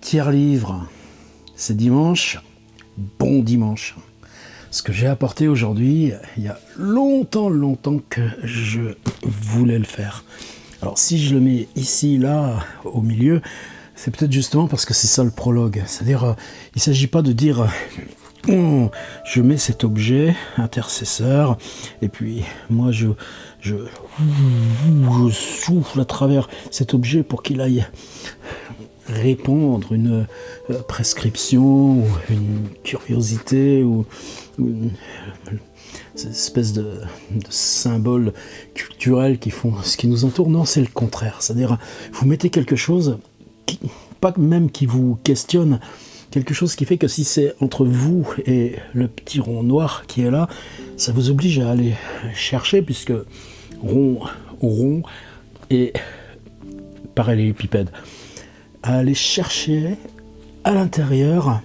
Tiers-livre, c'est dimanche, bon dimanche. Ce que j'ai apporté aujourd'hui, il y a longtemps que je voulais le faire. Alors si je le mets ici, là, au milieu, c'est peut-être justement parce que c'est ça le prologue. C'est-à-dire, il ne s'agit pas de dire je mets cet objet intercesseur et puis moi je souffle à travers cet objet pour qu'il aille répondre une prescription ou une curiosité ou une espèce de symboles culturels qui font ce qui nous entoure. Non, c'est le contraire. C'est-à-dire, vous mettez quelque chose, pas même qui vous questionne, quelque chose qui fait que si c'est entre vous et le petit rond noir qui est là, ça vous oblige à aller chercher, puisque rond et parallélépipède, à aller chercher à l'intérieur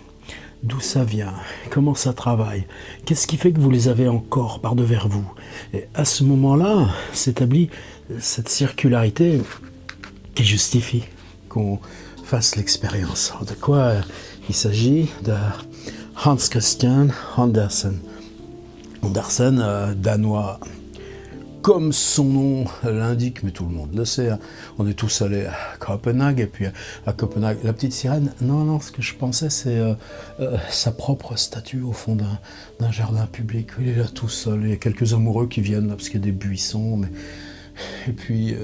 d'où ça vient, comment ça travaille, qu'est-ce qui fait que vous les avez encore par devers vous. Et à ce moment-là, s'établit cette circularité qui justifie qu'on fasse l'expérience. De quoi il s'agit? De Hans Christian Andersen. Andersen, danois, comme son nom l'indique, mais tout le monde le sait, hein. On est tous allés à Copenhague, et puis à Copenhague, la petite sirène, non, ce que je pensais, c'est sa propre statue au fond d'un jardin public. Il est là tout seul, il y a quelques amoureux qui viennent, là, parce qu'il y a des buissons, et puis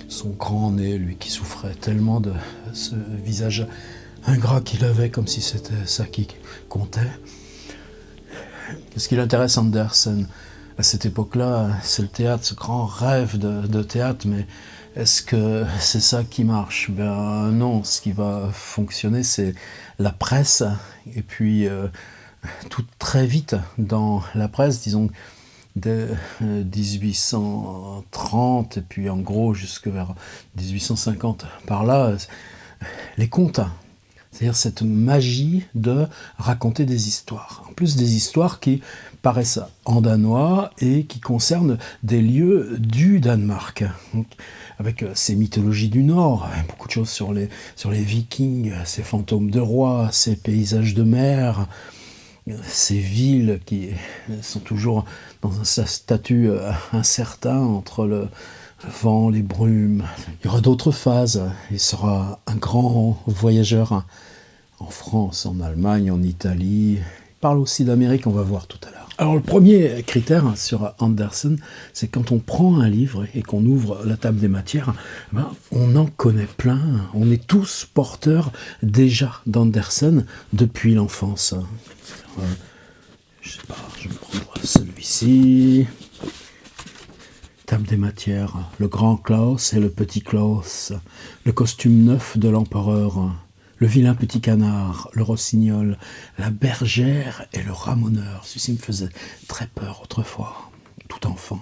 son grand nez, lui, qui souffrait tellement de ce visage ingrat qu'il avait, comme si c'était ça qui comptait. Qu'est-ce qui l'intéresse Andersen à cette époque-là? C'est le théâtre, ce grand rêve de théâtre, mais est-ce que c'est ça qui marche? Ben non, ce qui va fonctionner, c'est la presse, et puis tout très vite dans la presse, disons, dès 1830, et puis en gros jusque vers 1850, par là, les contes. C'est-à-dire cette magie de raconter des histoires. En plus des histoires qui paraissent en danois et qui concernent des lieux du Danemark. Donc, avec ces mythologies du Nord, beaucoup de choses sur les Vikings, ces fantômes de rois, ces paysages de mer, ces villes qui sont toujours dans un statut incertain entre le vent, les brumes. Il y aura d'autres phases. Il sera un grand voyageur en France, en Allemagne, en Italie. Il parle aussi d'Amérique, on va voir tout à l'heure. Alors le premier critère sur Andersen, c'est quand on prend un livre et qu'on ouvre la table des matières, on en connaît plein. On est tous porteurs déjà d'Andersen depuis l'enfance. Je sais pas, je vais prendre celui-ci. Table des matières, le grand Klaus et le petit Klaus, le costume neuf de l'empereur, le vilain petit canard, le rossignol, la bergère et le ramoneur. Ceci me faisait très peur autrefois, tout enfant.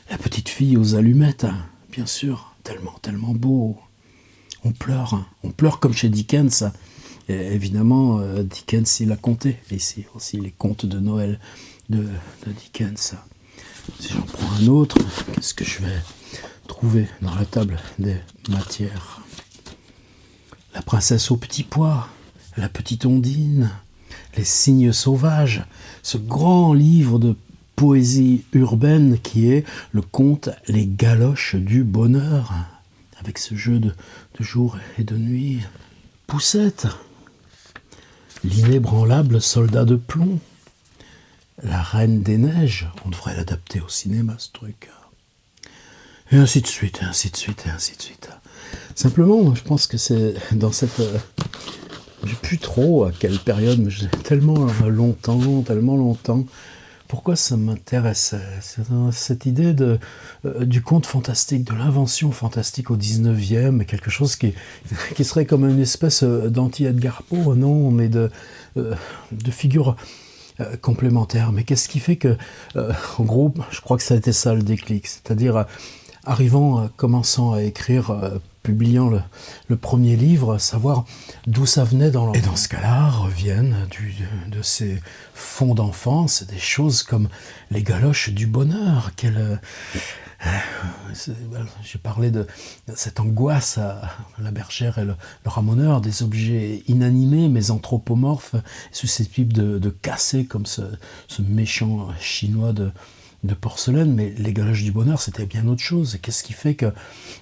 La petite fille aux allumettes, bien sûr, tellement beau. On pleure comme chez Dickens. Et évidemment, Dickens, il a compté ici aussi les contes de Noël de Dickens. Si j'en prends un autre, qu'est-ce que je vais trouver dans la table des matières? La princesse aux petits pois, la petite Ondine, les cygnes sauvages, ce grand livre de poésie urbaine qui est le conte Les Galoches du Bonheur, avec ce jeu de jour et de nuit. Poussette, l'inébranlable soldat de plomb, La Reine des Neiges, on devrait l'adapter au cinéma, ce truc. Et ainsi de suite. Simplement, je pense que c'est dans cette... je ne sais plus trop à quelle période, mais tellement longtemps. Pourquoi ça m'intéressait? C'est cette idée du conte fantastique, de l'invention fantastique au 19e, quelque chose qui serait comme une espèce d'anti-Edgar Poe, non, mais de figure complémentaire. Mais qu'est-ce qui fait que, en gros, je crois que ça a été ça le déclic, c'est-à-dire commençant à écrire publiant le premier livre, savoir d'où ça venait dans leur... Et dans ce cas-là, reviennent de ces fonds d'enfance des choses comme les galoches du bonheur. J'ai parlé de cette angoisse à la bergère et le ramoneur, des objets inanimés mais anthropomorphes, susceptibles de casser comme ce méchant chinois de porcelaine. Mais les galoches du bonheur, c'était bien autre chose. Et qu'est-ce qui fait que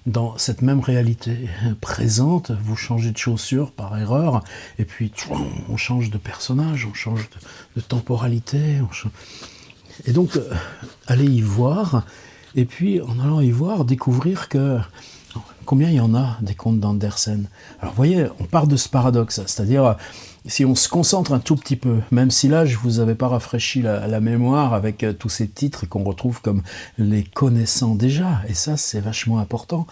dans cette même réalité présente, vous changez de chaussure par erreur, et puis on change de personnage, on change de temporalité, et donc allez y voir. Et puis, en allant y voir, découvrir que combien il y en a des contes d'Andersen. Alors, vous voyez, on part de ce paradoxe, c'est-à-dire, si on se concentre un tout petit peu, même si là, je ne vous avais pas rafraîchi la mémoire avec tous ces titres qu'on retrouve comme les connaissant déjà, et ça, c'est vachement important.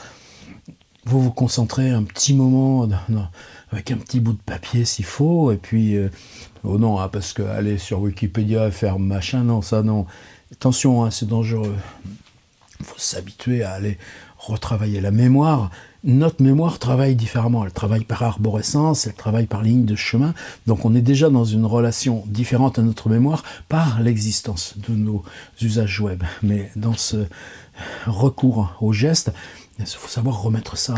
Vous vous concentrez un petit moment avec un petit bout de papier s'il faut, et puis, oh non, parce que aller sur Wikipédia et faire machin, non, ça, non. Attention, hein, c'est dangereux. Il faut s'habituer à aller retravailler la mémoire. Notre mémoire travaille différemment. Elle travaille par arborescence, elle travaille par ligne de chemin. Donc on est déjà dans une relation différente à notre mémoire par l'existence de nos usages web. Mais dans ce recours au geste, il faut savoir remettre ça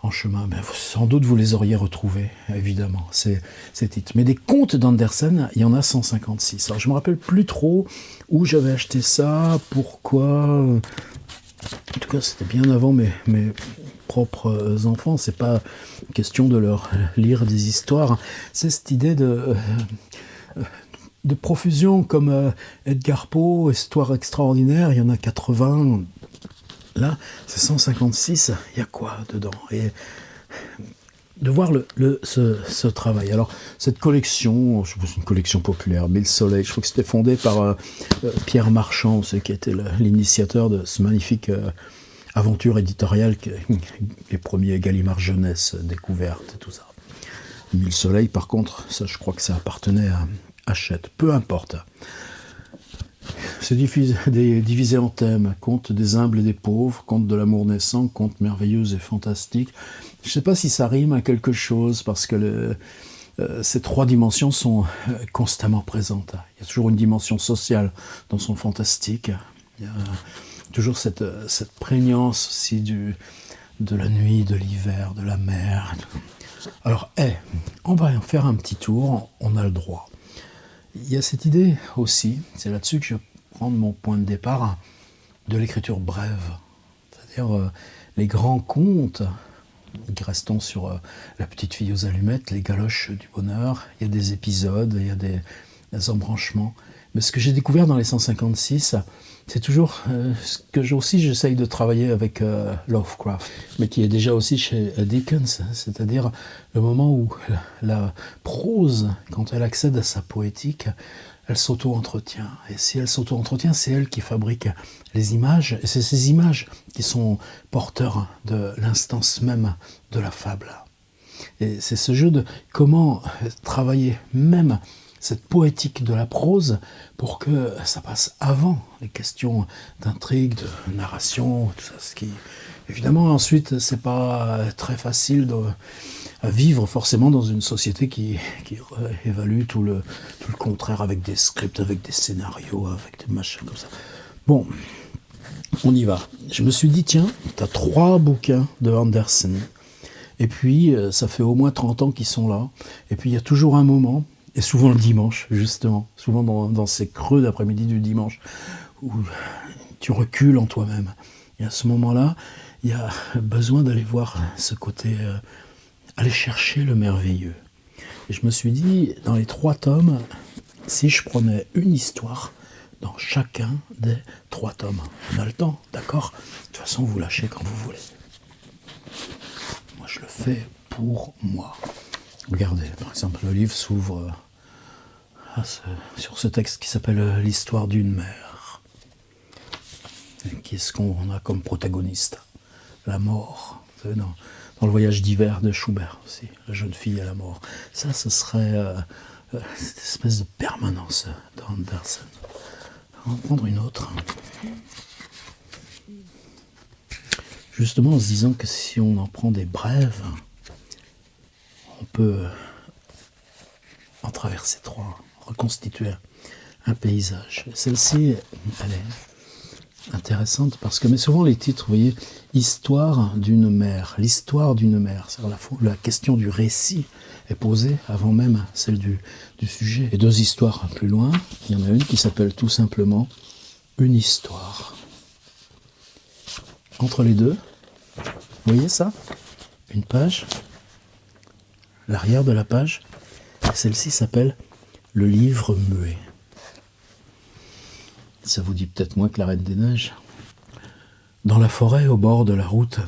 en chemin. Sans doute vous les auriez retrouvés, évidemment, ces titres. Mais des contes d'Andersen, il y en a 156. Alors je me rappelle plus trop où j'avais acheté ça, pourquoi... En tout cas, c'était bien avant mes propres enfants. C'est pas question de leur lire des histoires. C'est cette idée de profusion comme Edgar Poe, Histoire extraordinaire. Il y en a 80. Là, c'est 156. Il y a quoi dedans? Et de voir ce travail. Alors, cette collection, je suppose une collection populaire, Mille Soleils, je crois que c'était fondé par Pierre Marchand, qui était l'initiateur de ce magnifique aventure éditoriale, les premiers Gallimard Jeunesse, découvertes et tout ça. Mille Soleils, par contre, ça, je crois que ça appartenait à Hachette. Peu importe. C'est divisé en thèmes. Contes des humbles et des pauvres, contes de l'amour naissant, contes merveilleux et fantastiques. Je ne sais pas si ça rime à quelque chose, parce que ces trois dimensions sont constamment présentes. Il y a toujours une dimension sociale dans son fantastique. Il y a toujours cette prégnance aussi de la nuit, de l'hiver, de la mer. Alors, on va en faire un petit tour, on a le droit. Il y a cette idée aussi, c'est là-dessus que je vais prendre mon point de départ, de l'écriture brève. C'est-à-dire les grands contes, restons sur La petite fille aux allumettes, Les galoches du bonheur, il y a des épisodes, il y a des embranchements. Mais ce que j'ai découvert dans les 156, c'est toujours ce que j'essaye de travailler avec Lovecraft, mais qui est déjà aussi chez Dickens, c'est-à-dire le moment où la prose, quand elle accède à sa poétique, elle s'auto-entretient. Et si elle s'auto-entretient, c'est elle qui fabrique les images, et c'est ces images qui sont porteurs de l'instance même de la fable. Et c'est ce jeu de comment travailler même cette poétique de la prose pour que ça passe avant les questions d'intrigue, de narration, tout ça. Ce qui, évidemment, ensuite, c'est pas très facile à vivre forcément dans une société qui évalue tout le contraire, avec des scripts, avec des scénarios, avec des machins comme ça. Bon, on y va. Je me suis dit, tiens, t'as 3 bouquins de Andersen, et puis ça fait au moins 30 ans qu'ils sont là, et puis il y a toujours un moment, et souvent le dimanche, justement, souvent dans ces creux d'après-midi du dimanche, où tu recules en toi-même. Et à ce moment-là, il y a besoin d'aller voir ce côté, aller chercher le merveilleux. Et je me suis dit, dans les 3 tomes, si je prenais une histoire dans chacun des 3 tomes. On a le temps, d'accord? De toute façon, vous lâchez quand vous voulez. Moi, je le fais pour moi. Regardez, par exemple, le livre s'ouvre sur ce texte qui s'appelle « L'histoire d'une mère ». Qu'est-ce qu'on a comme protagoniste? La mort. Vous savez, dans le voyage d'hiver de Schubert aussi, la jeune fille à la mort. Ça, ce serait cette espèce de permanence d'Andersen. On va prendre une autre. justement en se disant que si on en prend des brèves, on peut en traverser trois, reconstituer un paysage. Celle-ci, elle est intéressante parce que, mais souvent les titres, vous voyez, Histoire d'une mère, l'histoire d'une mère, c'est-à-dire la question du récit est posée avant même celle du sujet. Et deux histoires plus loin, il y en a une qui s'appelle tout simplement Une histoire. Entre les deux, vous voyez ça? Une page, l'arrière de la page, celle-ci s'appelle Le livre muet. Ça vous dit peut-être moins que la Reine des Neiges. Dans la forêt, au bord de la route,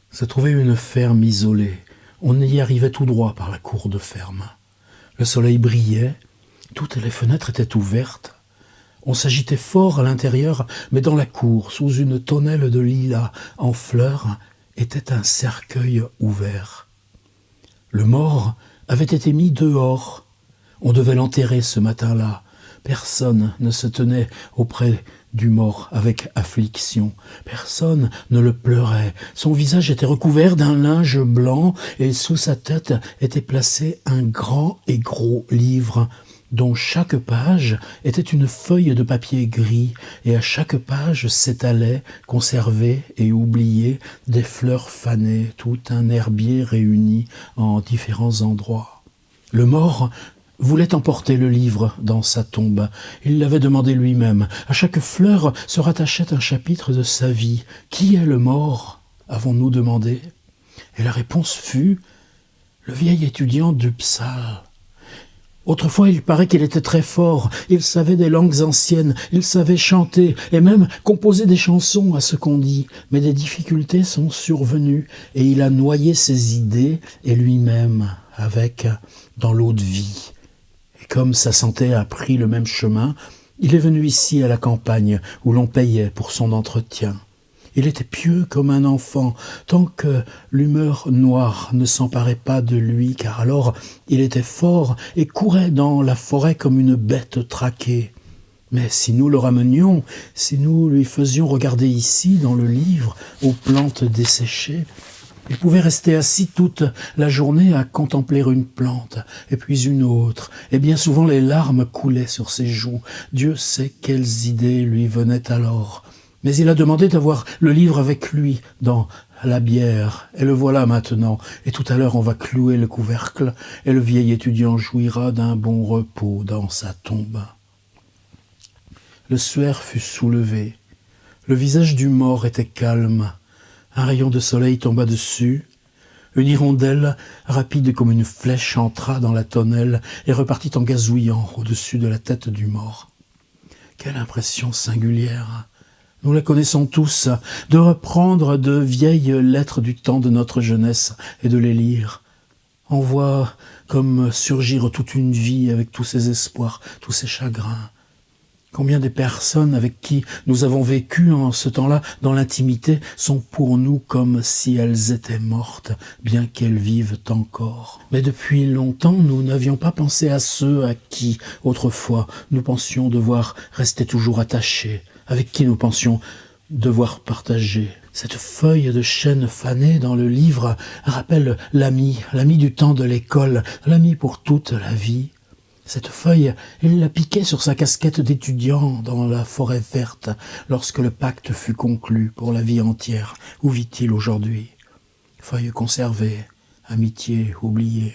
se trouvait une ferme isolée. On y arrivait tout droit par la cour de ferme. Le soleil brillait, toutes les fenêtres étaient ouvertes. On s'agitait fort à l'intérieur, mais dans la cour, sous une tonnelle de lilas en fleurs, était un cercueil ouvert. Le mort avait été mis dehors. On devait l'enterrer ce matin-là. Personne ne se tenait auprès du mort avec affliction. Personne ne le pleurait. Son visage était recouvert d'un linge blanc et sous sa tête était placé un grand et gros livre dont chaque page était une feuille de papier gris, et à chaque page s'étalaient, conservées et oubliées, des fleurs fanées, tout un herbier réuni en différents endroits. Le mort voulait emporter le livre dans sa tombe. Il l'avait demandé lui-même. À chaque fleur se rattachait un chapitre de sa vie. « Qui est le mort ?» avons-nous demandé. Et la réponse fut « Le vieil étudiant d'Upsala. » Autrefois, il paraît qu'il était très fort, il savait des langues anciennes, il savait chanter et même composer des chansons à ce qu'on dit. Mais des difficultés sont survenues et il a noyé ses idées et lui-même dans l'eau de vie. Et comme sa santé a pris le même chemin, il est venu ici à la campagne où l'on payait pour son entretien. Il était pieux comme un enfant, tant que l'humeur noire ne s'emparait pas de lui, car alors il était fort et courait dans la forêt comme une bête traquée. Mais si nous le ramenions, si nous lui faisions regarder ici, dans le livre, aux plantes desséchées, il pouvait rester assis toute la journée à contempler une plante, et puis une autre, et bien souvent les larmes coulaient sur ses joues. Dieu sait quelles idées lui venaient alors. Mais il a demandé d'avoir le livre avec lui dans la bière, et le voilà maintenant, et tout à l'heure on va clouer le couvercle, et le vieil étudiant jouira d'un bon repos dans sa tombe. Le suaire fut soulevé, le visage du mort était calme, un rayon de soleil tomba dessus, une hirondelle, rapide comme une flèche, entra dans la tonnelle et repartit en gazouillant au-dessus de la tête du mort. Quelle impression singulière! Nous la connaissons tous, de reprendre de vieilles lettres du temps de notre jeunesse et de les lire. On voit comme surgir toute une vie avec tous ses espoirs, tous ses chagrins. Combien de personnes avec qui nous avons vécu en ce temps-là dans l'intimité sont pour nous comme si elles étaient mortes, bien qu'elles vivent encore. Mais depuis longtemps, nous n'avions pas pensé à ceux à qui, autrefois, nous pensions devoir rester toujours attachés, avec qui nous pensions devoir partager. Cette feuille de chêne fanée dans le livre rappelle l'ami du temps de l'école, l'ami pour toute la vie. Cette feuille, il la piquait sur sa casquette d'étudiant dans la forêt verte lorsque le pacte fut conclu pour la vie entière. Où vit-il aujourd'hui? Feuille conservée, amitié oubliée.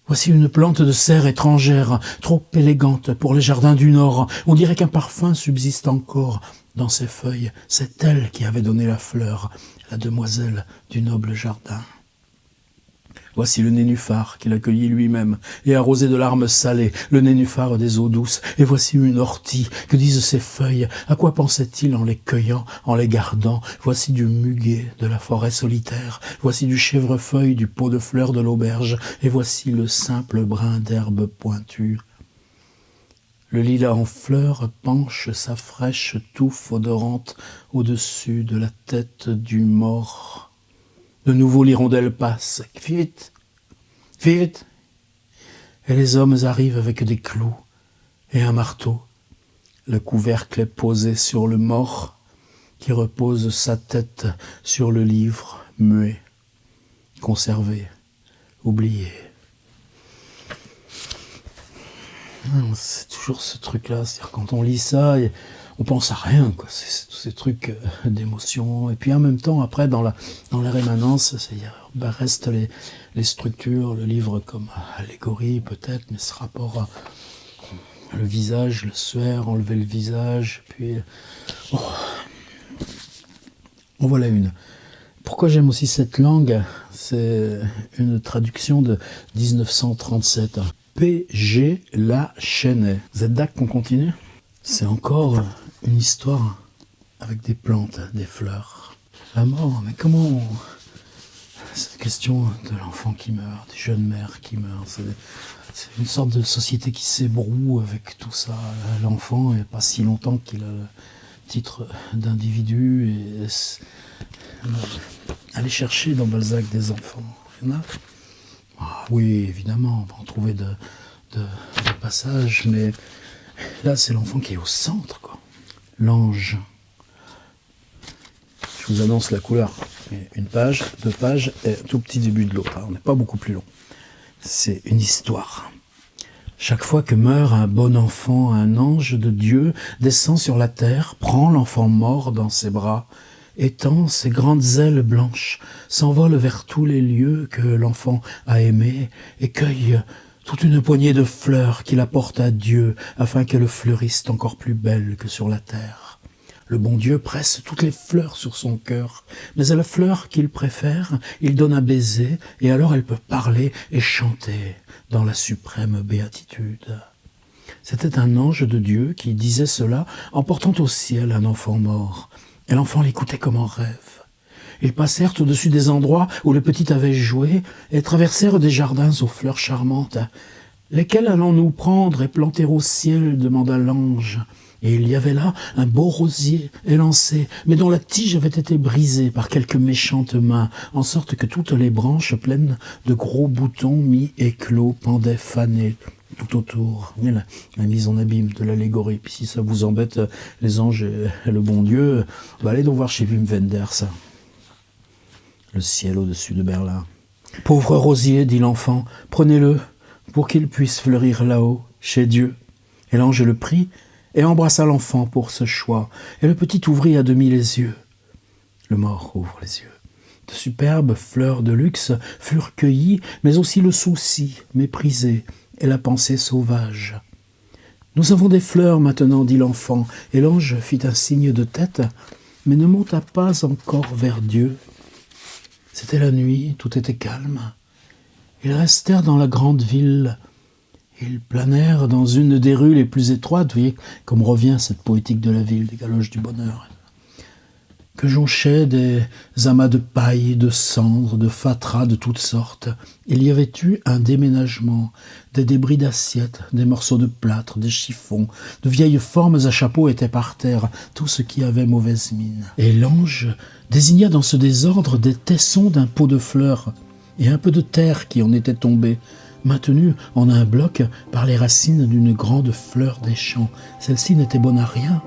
Voici une plante de serre étrangère, trop élégante pour les jardins du Nord. On dirait qu'un parfum subsiste encore dans ses feuilles. C'est elle qui avait donné la fleur, la demoiselle du noble jardin. Voici le nénuphar qu'il accueillit lui-même et arrosé de larmes salées, le nénuphar des eaux douces. Et voici une ortie, que disent ses feuilles? À quoi pensait-il en les cueillant, en les gardant? Voici du muguet de la forêt solitaire, voici du chèvrefeuille, du pot de fleurs de l'auberge, et voici le simple brin d'herbe pointue. Le lilas en fleurs penche sa fraîche touffe odorante au-dessus de la tête du mort. De nouveau l'hirondelle passe. Vite, vite. Et les hommes arrivent avec des clous et un marteau. Le couvercle est posé sur le mort. qui repose sa tête sur le livre, muet, conservé, oublié. C'est toujours ce truc-là, c'est-à-dire quand on lit ça, on pense à rien, quoi. C'est tous ces trucs d'émotion. Et puis en même temps, après, dans la rémanence, restent les structures, le livre comme allégorie peut-être, mais ce rapport à le visage, le suaire, enlever le visage, puis... En voilà une. Pourquoi j'aime aussi cette langue? C'est une traduction de 1937. P.G. La Chesnais. Vous êtes d'accord qu'on continue? C'est encore une histoire avec des plantes, des fleurs. La mort, mais comment... Cette question de l'enfant qui meurt, des jeunes mères qui meurent, c'est une sorte de société qui s'ébroue avec tout ça. L'enfant, il n'y a pas si longtemps qu'il a le titre d'individu et... Aller chercher dans Balzac des enfants. Il y en a? Ah, oui, évidemment, on va en trouver de passages, mais là, c'est l'enfant qui est au centre, quoi. L'ange. Je vous annonce la couleur. Une page, 2 pages, et un tout petit début de l'autre. On n'est pas beaucoup plus long. C'est une histoire. Chaque fois que meurt un bon enfant, un ange de Dieu descend sur la terre, prend l'enfant mort dans ses bras, étend ses grandes ailes blanches, s'envole vers tous les lieux que l'enfant a aimés et cueille toute une poignée de fleurs qu'il apporte à Dieu afin qu'elles fleurissent encore plus belles que sur la terre. Le bon Dieu presse toutes les fleurs sur son cœur, mais à la fleur qu'il préfère, il donne un baiser et alors elle peut parler et chanter dans la suprême béatitude. C'était un ange de Dieu qui disait cela en portant au ciel un enfant mort. Et l'enfant l'écoutait comme en rêve. Ils passèrent au-dessus des endroits où le petit avait joué et traversèrent des jardins aux fleurs charmantes. « Lesquels allons-nous prendre et planter au ciel ?» demanda l'ange. Et il y avait là un beau rosier élancé, mais dont la tige avait été brisée par quelques méchantes mains, en sorte que toutes les branches pleines de gros boutons mi-éclos pendaient fanés tout autour. La mise en abîme de l'allégorie. Puis si ça vous embête, les anges et le bon Dieu, allez donc voir chez Wim Wenders. Le ciel au-dessus de Berlin. « Pauvre rosier, dit l'enfant, prenez-le pour qu'il puisse fleurir là-haut, chez Dieu. » Et l'ange le prit et embrassa l'enfant pour ce choix. Et le petit ouvrit à demi les yeux. Le mort ouvre les yeux. De superbes fleurs de luxe furent cueillies, mais aussi le souci méprisé et la pensée sauvage. « Nous avons des fleurs maintenant, dit l'enfant, et l'ange fit un signe de tête, mais ne monta pas encore vers Dieu. C'était la nuit, tout était calme. Ils restèrent dans la grande ville. Ils planèrent dans une des rues les plus étroites, vous voyez, comme revient cette poétique de la ville, des galoches du bonheur, que jonchaient des amas de paille, de cendres, de fatras de toutes sortes. Il y avait eu un déménagement, des débris d'assiettes, des morceaux de plâtre, des chiffons, de vieilles formes à chapeau étaient par terre, tout ce qui avait mauvaise mine. Et l'ange désigna dans ce désordre des tessons d'un pot de fleurs et un peu de terre qui en était tombée, maintenue en un bloc par les racines d'une grande fleur des champs. Celle-ci n'était bonne à rien.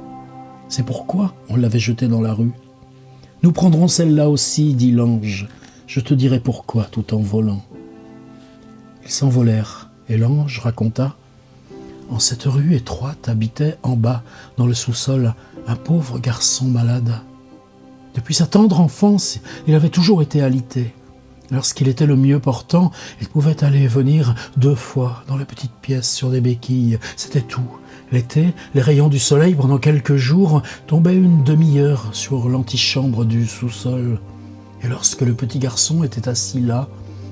C'est pourquoi on l'avait jetée dans la rue. « Nous prendrons celle-là aussi, dit l'ange. Je te dirai pourquoi, tout en volant. » Ils s'envolèrent, et l'ange raconta. En cette rue étroite habitait en bas, dans le sous-sol, un pauvre garçon malade. Depuis sa tendre enfance, il avait toujours été alité. Lorsqu'il était le mieux portant, il pouvait aller et venir 2 fois dans la petite pièce sur des béquilles. C'était tout. L'été, les rayons du soleil pendant quelques jours tombaient une demi-heure sur l'antichambre du sous-sol. Et lorsque le petit garçon était assis là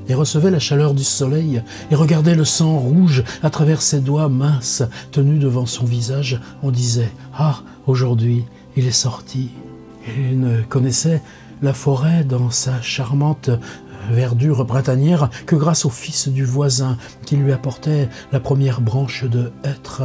et recevait la chaleur du soleil et regardait le sang rouge à travers ses doigts minces tenus devant son visage, on disait « Ah, aujourd'hui, il est sorti !» Il ne connaissait la forêt dans sa charmante verdure printanière que grâce au fils du voisin qui lui apportait la première branche de hêtre.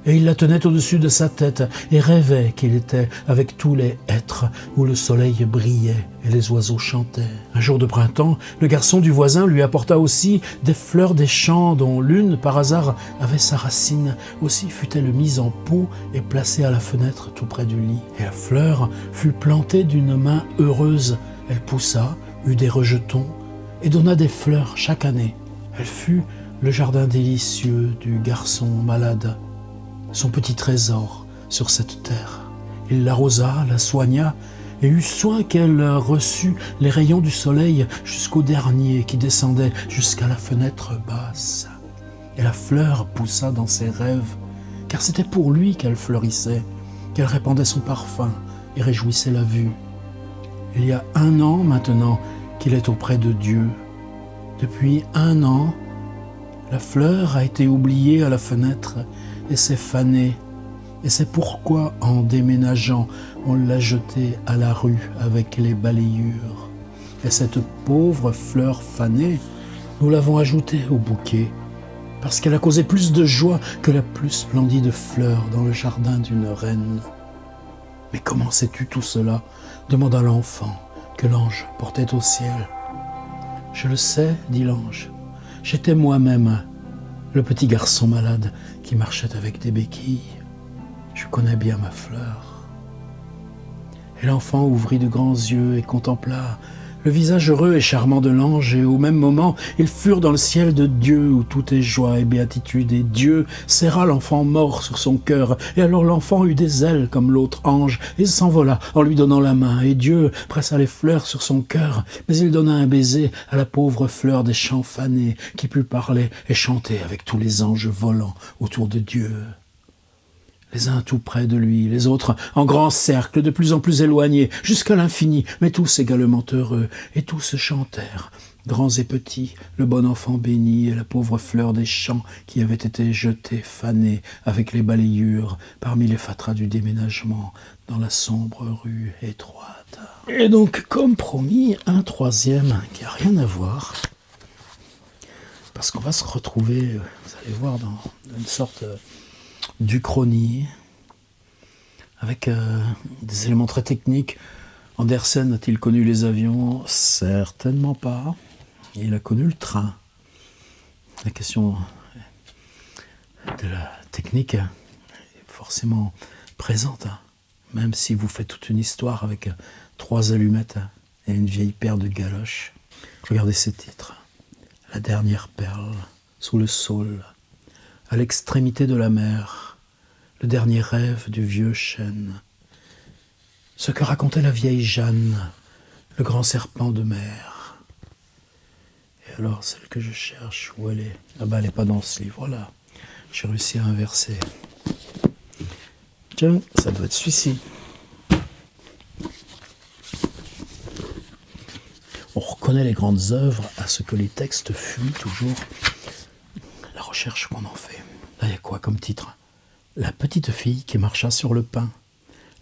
et il la tenait au-dessus de sa tête et rêvait qu'il était avec tous les êtres où le soleil brillait et les oiseaux chantaient. Un jour de printemps, le garçon du voisin lui apporta aussi des fleurs des champs dont l'une, par hasard, avait sa racine. Aussi fut-elle mise en pot et placée à la fenêtre tout près du lit. Et la fleur fut plantée d'une main heureuse. Elle poussa, eut des rejetons et donna des fleurs chaque année. Elle fut le jardin délicieux du garçon malade, son petit trésor sur cette terre. Il l'arrosa, la soigna et eut soin qu'elle reçût les rayons du soleil jusqu'au dernier qui descendait jusqu'à la fenêtre basse. Et la fleur poussa dans ses rêves, car c'était pour lui qu'elle fleurissait, qu'elle répandait son parfum et réjouissait la vue. Il y a 1 an maintenant qu'il est auprès de Dieu. Depuis 1 an, la fleur a été oubliée à la fenêtre et s'est fanée. Et c'est pourquoi, en déménageant, on l'a jetée à la rue avec les balayures. Et cette pauvre fleur fanée, nous l'avons ajoutée au bouquet, parce qu'elle a causé plus de joie que la plus splendide fleur dans le jardin d'une reine. « Mais comment sais-tu tout cela ?» demanda l'enfant que l'ange portait au ciel. « Je le sais, dit l'ange. J'étais moi-même le petit garçon malade qui marchait avec des béquilles. Je connais bien ma fleur. » Et l'enfant ouvrit de grands yeux et contempla le visage heureux et charmant de l'ange, et au même moment, ils furent dans le ciel de Dieu où tout est joie et béatitude, et Dieu serra l'enfant mort sur son cœur, et alors l'enfant eut des ailes comme l'autre ange, et s'envola en lui donnant la main, et Dieu pressa les fleurs sur son cœur, mais il donna un baiser à la pauvre fleur des champs fanés, qui put parler et chanter avec tous les anges volants autour de Dieu. Les uns tout près de lui, les autres en grand cercle, de plus en plus éloignés, jusqu'à l'infini, mais tous également heureux, et tous chantèrent, grands et petits, le bon enfant béni et la pauvre fleur des champs qui avait été jetée, fanée, avec les balayures, parmi les fatras du déménagement, dans la sombre rue étroite. Et donc, comme promis, un troisième qui n'a rien à voir, parce qu'on va se retrouver, vous allez voir, dans une sorte d'Uchronie, avec des éléments très techniques. Andersen a-t-il connu les avions? Certainement pas. Il a connu le train. La question de la technique est forcément présente, même si vous faites toute une histoire avec 3 allumettes et une vieille paire de galoches. Regardez ces titres. La dernière perle, sous le saule, à l'extrémité de la mer, le dernier rêve du vieux chêne. Ce que racontait la vieille Jeanne, le grand serpent de mer. Et alors, celle que je cherche, où elle est? Ah ben, elle n'est pas dans ce livre-là. J'ai réussi à inverser. Tiens, ça doit être celui-ci. On reconnaît les grandes œuvres à ce que les textes fuient toujours la recherche qu'on en fait. Là, il y a quoi comme titre? La petite fille qui marcha sur le pain,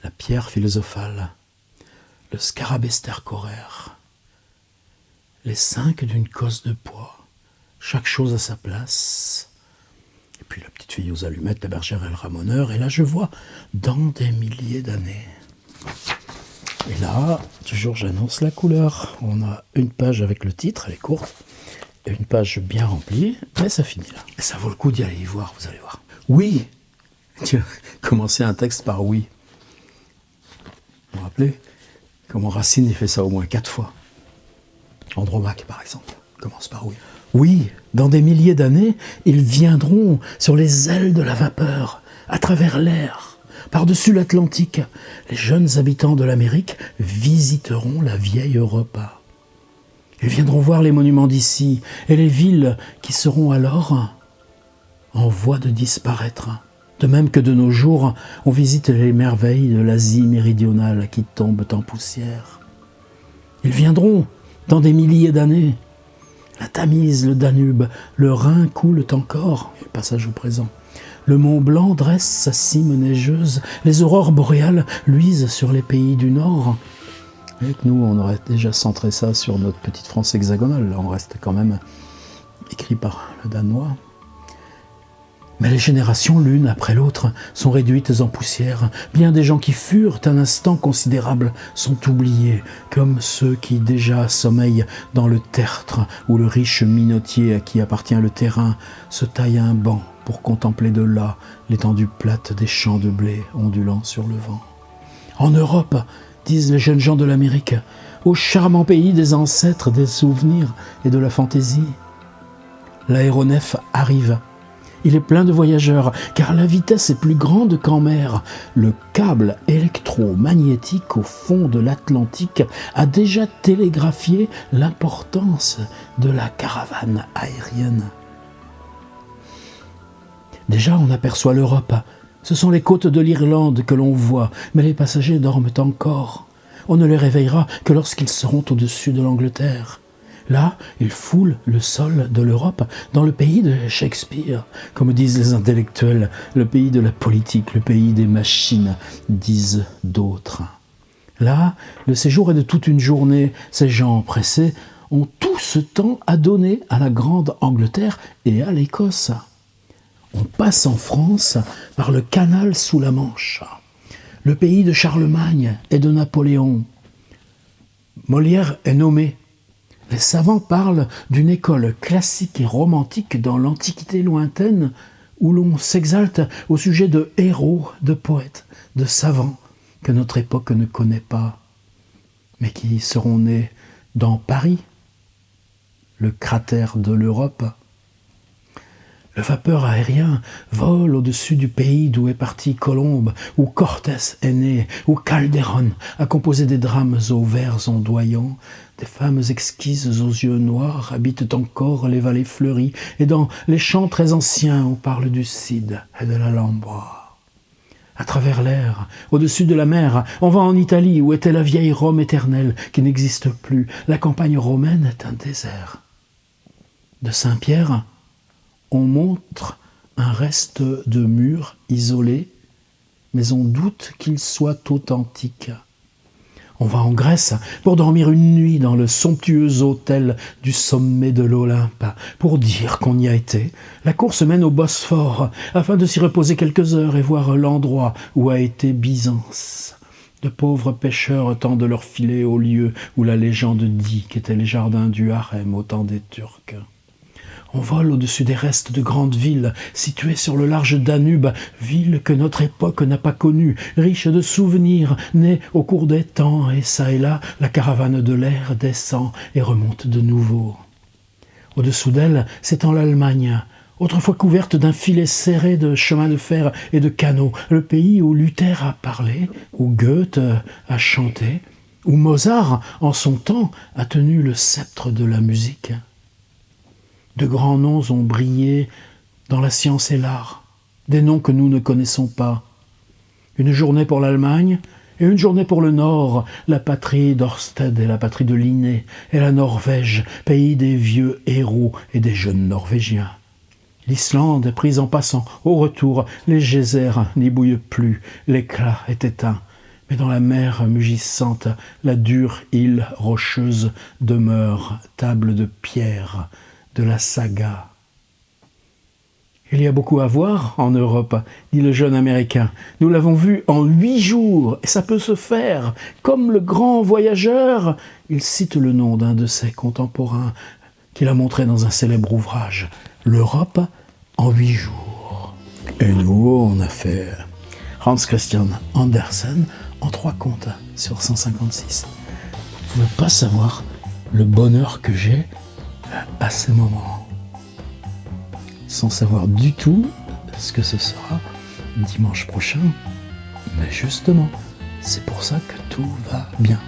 la pierre philosophale, le scarabée stercoraire, les 5 d'une cosse de pois, chaque chose à sa place. Et puis la petite fille aux allumettes, la bergère et le ramoneur. Et là, je vois dans des milliers d'années. Et là, toujours j'annonce la couleur. On a une page avec le titre, elle est courte, et une page bien remplie, mais ça finit là. Et ça vaut le coup d'y aller y voir, vous allez voir. Oui. Tiens, commencer un texte par oui. Vous vous rappelez comment Racine il fait ça au moins 4 fois. Andromaque, par exemple, commence par oui. Oui, dans des milliers d'années, ils viendront sur les ailes de la vapeur, à travers l'air. Par-dessus l'Atlantique, les jeunes habitants de l'Amérique visiteront la vieille Europa. Ils viendront voir les monuments d'ici et les villes qui seront alors en voie de disparaître. De même que de nos jours, on visite les merveilles de l'Asie méridionale qui tombent en poussière. Ils viendront dans des milliers d'années. La Tamise, le Danube, le Rhin coulent encore, et le passage au présent. Le Mont Blanc dresse sa cime neigeuse, les aurores boréales luisent sur les pays du Nord. Et que nous, on aurait déjà centré ça sur notre petite France hexagonale. Là, on reste quand même écrit par le Danois. Mais les générations, l'une après l'autre, sont réduites en poussière. Bien des gens qui furent un instant considérables sont oubliés, comme ceux qui déjà sommeillent dans le tertre où le riche minotier à qui appartient le terrain se taille un banc pour contempler de là l'étendue plate des champs de blé ondulant sur le vent. En Europe, disent les jeunes gens de l'Amérique, au charmant pays des ancêtres, des souvenirs et de la fantaisie. L'aéronef arrive. Il est plein de voyageurs, car la vitesse est plus grande qu'en mer. Le câble électromagnétique au fond de l'Atlantique a déjà télégraphié l'importance de la caravane aérienne. Déjà, on aperçoit l'Europe. Ce sont les côtes de l'Irlande que l'on voit, mais les passagers dorment encore. On ne les réveillera que lorsqu'ils seront au-dessus de l'Angleterre. Là, ils foulent le sol de l'Europe dans le pays de Shakespeare. Comme disent les intellectuels, le pays de la politique, le pays des machines, disent d'autres. Là, le séjour est de toute une journée. Ces gens pressés ont tout ce temps à donner à la grande Angleterre et à l'Écosse. On passe en France par le canal sous la Manche, le pays de Charlemagne et de Napoléon. Molière est nommé. Les savants parlent d'une école classique et romantique dans l'Antiquité lointaine où l'on s'exalte au sujet de héros, de poètes, de savants que notre époque ne connaît pas, mais qui seront nés dans Paris, le cratère de l'Europe. Le vapeur aérien vole au-dessus du pays d'où est parti Colombe, où Cortés est né, où Calderon a composé des drames aux vers ondoyants. Des femmes exquises aux yeux noirs habitent encore les vallées fleuries, et dans les chants très anciens on parle du Cid et de l'Alhambra. À travers l'air, au-dessus de la mer, on va en Italie où était la vieille Rome éternelle qui n'existe plus. La campagne romaine est un désert. De Saint-Pierre, on montre un reste de mur isolé, mais on doute qu'il soit authentique. On va en Grèce pour dormir une nuit dans le somptueux hôtel du sommet de l'Olympe, pour dire qu'on y a été. La course mène au Bosphore, afin de s'y reposer quelques heures et voir l'endroit où a été Byzance. De pauvres pêcheurs tendent leurs filets au lieu où la légende dit qu'étaient les jardins du harem au temps des Turcs. On vole au-dessus des restes de grandes villes, situées sur le large Danube, villes que notre époque n'a pas connues, riches de souvenirs, nées au cours des temps, et çà et là, la caravane de l'air descend et remonte de nouveau. Au-dessous d'elle s'étend l'Allemagne, autrefois couverte d'un filet serré de chemins de fer et de canaux, le pays où Luther a parlé, où Goethe a chanté, où Mozart, en son temps, a tenu le sceptre de la musique. De grands noms ont brillé dans la science et l'art, des noms que nous ne connaissons pas. Une journée pour l'Allemagne et une journée pour le Nord, la patrie d'Ørsted et la patrie de Linné, et la Norvège, pays des vieux héros et des jeunes Norvégiens. L'Islande est prise en passant. Au retour, les geysers n'y bouillent plus, l'éclat est éteint. Mais dans la mer mugissante, la dure île rocheuse demeure, table de pierre, de la saga. Il y a beaucoup à voir en Europe, dit le jeune Américain. Nous l'avons vu en 8 jours, et ça peut se faire. Comme le grand voyageur, il cite le nom d'un de ses contemporains qu'il a montré dans un célèbre ouvrage, L'Europe en 8 jours. Et nous, on a fait Hans Christian Andersen en 3 contes sur 156. Vous ne pouvez pas savoir le bonheur que j'ai à ces moments, sans savoir du tout ce que ce sera dimanche prochain. Mais justement, c'est pour ça que tout va bien.